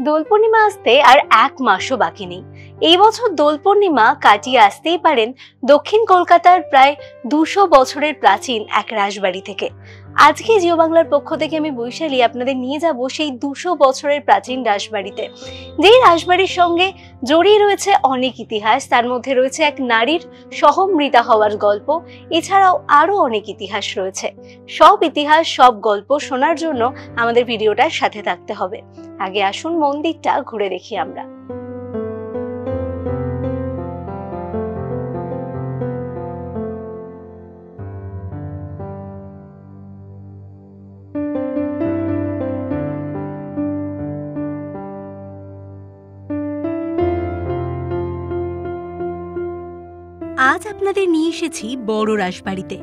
দোল পূর্ণিমা আসতে আর এক মাসও বাকি নেই। এই বছর দোল পূর্ণিমা কাটিয়ে আসতেই পারেন দক্ষিণ কলকাতার প্রায় 200 বছরের প্রাচীন এক রাসবাড়ি থেকে। আজকে জিও বাংলার পক্ষ থেকে আমি বৈশালী আপনাদের নিয়ে যাব সেই 200 বছরের প্রাচীন রাসবাড়িতে, যেই রাসবাড়ির সঙ্গে জড়িয়ে রয়েছে অনেক ইতিহাস। তার মধ্যে রয়েছে এক নারীর সহমৃতা হওয়ার গল্প, এছাড়াও আরো অনেক ইতিহাস রয়েছে। সব ইতিহাস, সব গল্প শোনার জন্য আমাদের ভিডিওটার সাথে থাকতে হবে। আগে আসুন মন্দিরটা ঘুরে দেখি আমরা। আজ আপনাদের নিয়ে এসেছি বড় রাসবাড়িতে।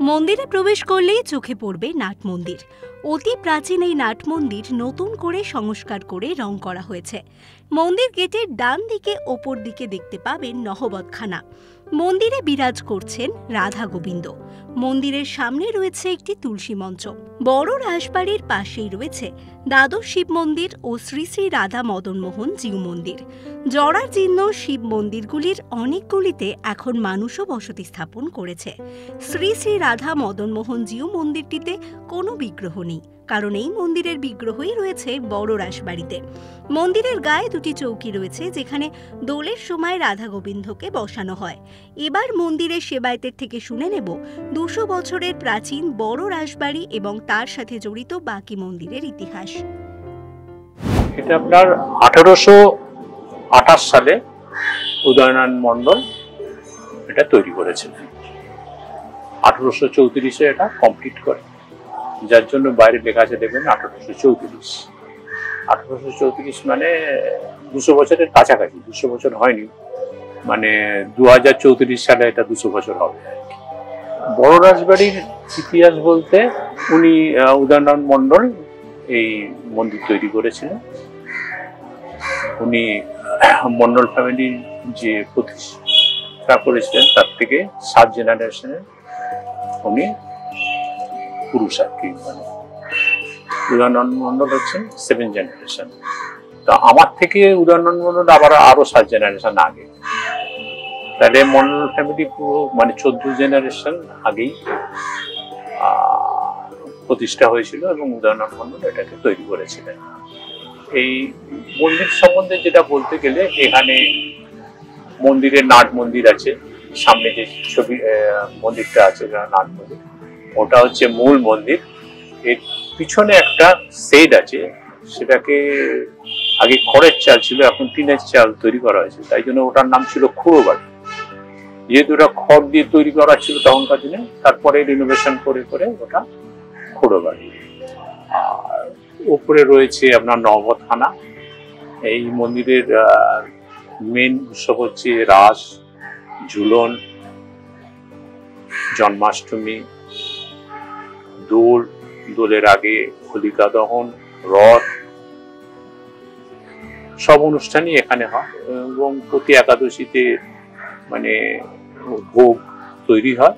মন্দিরে প্রবেশ করলেই চোখে পড়বে নাট মন্দির। অতি প্রাচীন এই নাট মন্দির নতুন করে সংস্কার করে রং করা হয়েছে। মন্দির গেটের ডান দিকে ওপর দিকে দেখতে পাবেন নহবতখানা। মন্দিরে বিরাজ করছেন রাধা গোবিন্দ। মন্দিরের সামনে রয়েছে একটি তুলসী মঞ্চ। বড় রাসবাড়ির পাশেই রয়েছে দ্বাদশ শিব মন্দির ও শ্রী শ্রী রাধা মদন মোহন জিউ মন্দির। জরাজীর্ণ শিব মন্দিরগুলির অনেকগুলিতে এখন মানুষও বসতি স্থাপন করেছে। শ্রী শ্রী রাধা মদন মোহন জিউ মন্দিরটিতে কোনো বিগ্রহ নেই, কারণ এই মন্দিরের বিগ্রহই রয়েছে বড় রাসবাড়িতে। মন্দিরের গায়ে দুটি চৌকি রয়েছে, যেখানে দোলের সময় রাধা গোবিন্দকে বসানো হয়। এবার মন্দিরের সেবায়েতের থেকে শুনে নেব 200 বছরের প্রাচীন বড় রাসবাড়ি এবং তার সাথে জড়িত বাকি মন্দিরের ইতিহাস। এটা আপনার 1828 সালে উদয়নারায়ণ মণ্ডল এটা তৈরি করেছিলেন। 1834-এ এটা কমপ্লিট করে, যার জন্য বাইরে লেখা আছে দেখবেন 1834। 1834 মানে 200 বছরের কাছাকাছি। 200 বছর হয়নি, মানে 2034 সালে এটা 200 বছর হবে। বড় রাসবাড়ির ইতিহাস বলতে উনি উদয়নারায়ণ মণ্ডল এই মন্দির তৈরি করেছিলেন। উনি মণ্ডল ফ্যামিলির যে প্রতিষ্ঠা করেছিলেন তার থেকে 7 জেনারেশনে উনি পুরুষ আর কি, মানে উদয়নারায়ণ মণ্ডল হচ্ছেন 7 জেনারেশন। তো আমার থেকে উদয়নারায়ণ মণ্ডল আরো 7 জেনারেশন আগে। তাহলে মণ্ডল ফ্যামিলি পুরো মানে 14 জেনারেশন আগেই প্রতিষ্ঠা হয়েছিল এবং উদয়নারায়ণ মণ্ডল এটাকে তৈরি করেছিলেন। এই মন্দির সম্বন্ধে যেটা বলতে গেলে, এখানে মন্দিরের নাট মন্দির আছে। সামনে যে ছবি মন্দিরটা আছে নাট মন্দির, ওটা হচ্ছে মূল মন্দির। এর পিছনে একটা শেড আছে, সেটাকে আগে খড়ের চাল ছিল, এখন টিনের চাল তৈরি করা হয়েছে, তাই জন্য ওটার নাম ছিল খুড়ো বাড়ি। যেহেতু ওটা খড় দিয়ে তৈরি করা ছিল তখনকার দিনে, তারপরে রিনোভেশন করে করে ওটা খুড়ো বাড়ি। আর উপরে রয়েছে আপনার নহবতখানা। এই মন্দিরের মেন উৎসব হচ্ছে রাস, ঝুলন, জন্মাষ্টমী, দোল, দোলের আগে হোলিকা দহন, রথ, সব অনুষ্ঠানই এখানে হয়। এবং প্রতি একাদশীতে মানে ভোগ তৈরি হয়,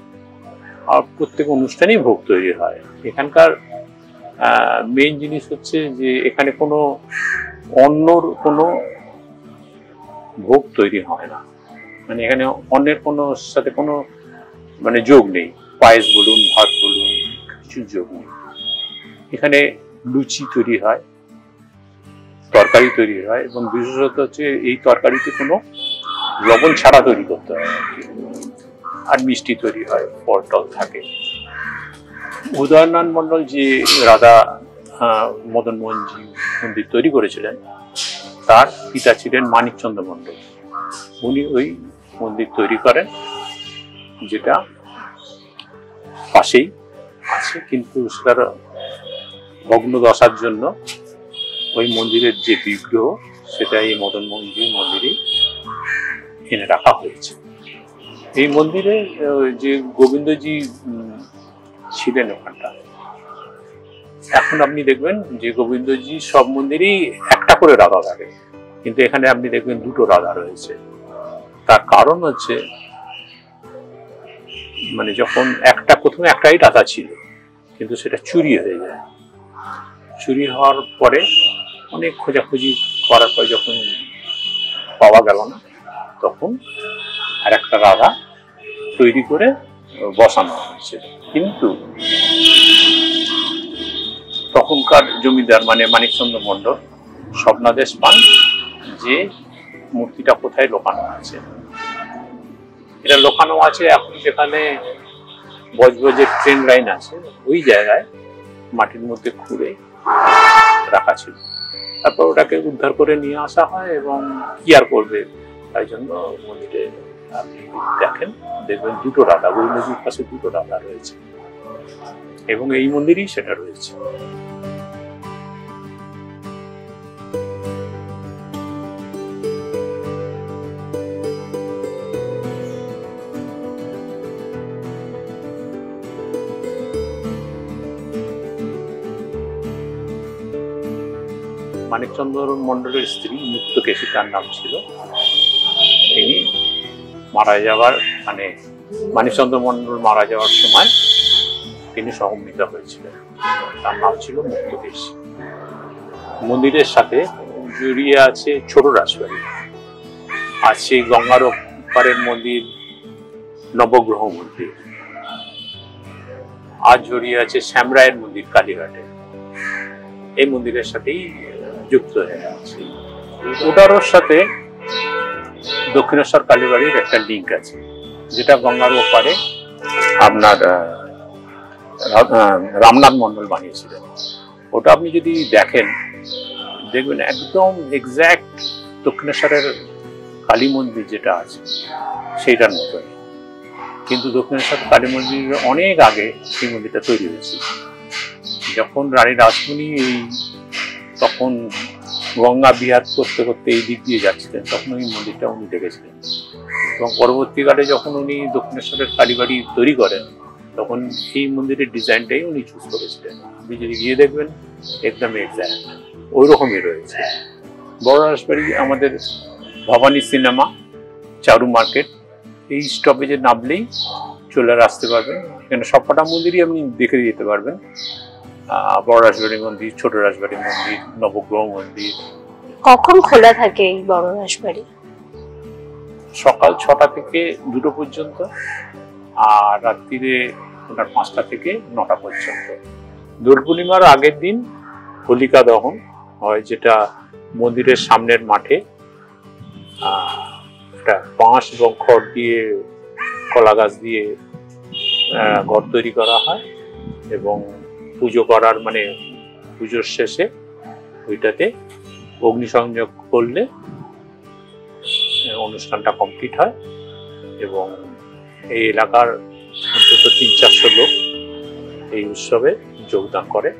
আর প্রত্যেক অনুষ্ঠানেই ভোগ তৈরি হয়। এখানকার মেইন জিনিস হচ্ছে যে এখানে কোনো অন্যর কোনো ভোগ তৈরি হয় না, মানে এখানে অন্যের কোনো সাথে কোনো মানে যোগ নেই। পায়েস বলুন, ভাত বলুন, কিছু যোগ নেই। এখানে লুচি তৈরি হয়, তরকারি তৈরি হয়, এবং বিশেষত হচ্ছে এই তরকারিতে কোনো লবণ ছাড়া তৈরি করতে হয়, আর মিষ্টি তৈরি হয়, ফল টল থাকে। উদয়নারায়ণ মণ্ডল যে রাধা মদন মোহনজি মন্দির তৈরি করেছিলেন, তার পিতা ছিলেন মানিকচন্দ্র মণ্ডল। উনি ওই মন্দির তৈরি করেন, যেটা পাশেই আছে, কিন্তু সেটার ভগ্ন দশার জন্য ওই মন্দিরের যে বিগ্রহ, সেটা এই মদন মোহনজি মন্দিরে এনে রাখা হয়েছে। এই মন্দিরে যে গোবিন্দজি ছিলেন ওখানটা, এখন আপনি দেখবেন যে গোবিন্দজি সব মন্দিরেই একটা করে রাধা থাকে, কিন্তু এখানে আপনি দেখবেন 2টো রাধা রয়েছে। তার কারণ হচ্ছে মানে যখন প্রথমে একটাই রাধা ছিল, কিন্তু সেটা চুরি হয়ে যায়। চুরি হওয়ার পরে অনেক খোঁজাখুঁজি করার পর যখন পাওয়া গেল না, তখন আর একটা রাধা তৈরি করে বসানো হয়েছিল। কিন্তু তখনকার জমিদার মানে মানিকচন্দ্র মন্ডল স্বপ্নাদেশ পান যে মূর্তিটা কোথায় লোকানো আছে। এটা লোকানো আছে এখন যেখানে বজবজের ট্রেন লাইন আছে, ওই জায়গায় মাটির মধ্যে খুঁড়ে রাখা ছিল। তারপর ওটাকে উদ্ধার করে নিয়ে আসা হয় এবং কি আর করবে, তাই জন্য মন্দিরে আপনি দেখেন, দেখবেন দুটো রাধা, ওই নদীর পাশে দুটো রাধা রয়েছে এবং এই মন্দিরেই সেটা রয়েছে। মানিকচন্দ্র মন্ডলের স্ত্রী মুক্তকেশী তার নাম ছিল। তিনি মারা যাওয়ার মানে মানিকচন্দ্র মন্ডল মারা যাওয়ার সময় তিনি সহমৃতা হয়েছিলেন। তার নাম ছিল মুক্তকেশী। মন্দিরের সাথে জড়িয়ে আছে ছোট রাজবাড়ি, আছে গঙ্গার ওপারের মন্দির নবগ্রহ মন্দির, আর জড়িয়ে আছে শ্যামরায়ের মন্দির কালীঘাটে। এই মন্দিরের সাথেই যুক্ত হয়ে আছে। ওটার সাথে দক্ষিণেশ্বর কালীবাড়ির একটা লিঙ্ক আছে, যেটা গঙ্গার ওপারে আপনার রামনাথ মন্ডল বানিয়েছিলেন। ওটা আপনি যদি দেখেন, দেখবেন একদম এক্স্যাক্ট দক্ষিণেশ্বরের কালী মন্দির যেটা আছে সেইটার মতোই। কিন্তু দক্ষিণেশ্বর কালী মন্দিরের অনেক আগে সেই মন্দিরটা তৈরি হয়েছিল। যখন রানী রাসমণি তখন গঙ্গা বিহার করতে করতে এই দিক দিয়ে যাচ্ছিলেন, তখন ওই মন্দিরটা উনি দেখেছিলেন এবং পরবর্তীকালে যখন উনি দক্ষিণেশ্বরের কালীবাড়ি তৈরি করেন, তখন এই মন্দিরের ডিজাইনটাই উনি চুজ করেছিলেন। আপনি যদি গিয়ে দেখবেন একদম এক্স্যাক্ট ওই রকমই রয়েছে। বড় রাজবাড়ি আমাদের ভবানী সিনেমা, চারু মার্কেট, এই স্টপেজে নামলেই চলে আসতে পারবেন। এখানে সবকটা মন্দিরই আপনি দেখে যেতে পারবেন। বড় রাজবাড়ি মন্দির, ছোট রাজবাড়ি মন্দির, নবগ্রহ মন্দির। কখন খোলা থাকে এই বড় রাজবাড়ি? সকাল 6টা থেকে 2টো পর্যন্ত, আর রাত্রিরে 5টা থেকে 9টা পর্যন্ত। দোল পূর্ণিমার আগের দিন হোলিকা দহন হয়, যেটা মন্দিরের সামনের মাঠে একটা বাঁশ এবং খড় দিয়ে, কলা গাছ দিয়ে ঘর তৈরি করা হয় এবং পুজো করার মানে পুজোর শেষে ওইটাতে অগ্নিসংযোগ করলে অনুষ্ঠানটা কমপ্লিট হয় এবং এই এলাকার অন্তত 300-400 লোক এই উৎসবে যোগদান করে।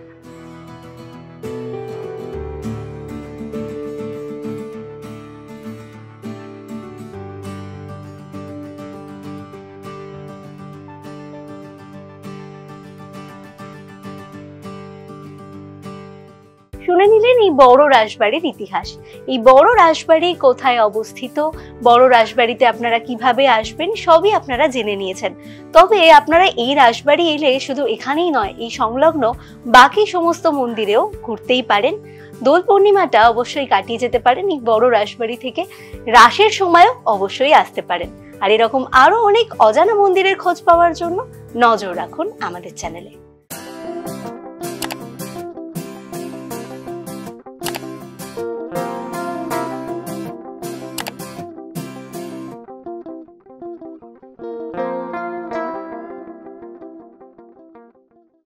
শুনে নিলেন এই বড় রাজবাড়ির ইতিহাস। এই বড় রাজবাড়ি কোথায় অবস্থিত, বড় রাজবাড়িতে আপনারা কিভাবে আসবেন, সবই আপনারা জেনে নিয়েছেন। তবে আপনারা এই রাজবাড়ি এলে শুধু এখানেই নয়, এই সংলগ্ন বাকি সমস্ত মন্দিরেও ঘুরতেই পারেন। দোল পূর্ণিমাটা অবশ্যই কাটিয়ে যেতে পারেন এই বড় রাজবাড়ি থেকে। রাসের সময়ও অবশ্যই আসতে পারেন। আর এরকম আরো অনেক অজানা মন্দিরের খোঁজ পাওয়ার জন্য নজর রাখুন আমাদের চ্যানেলে।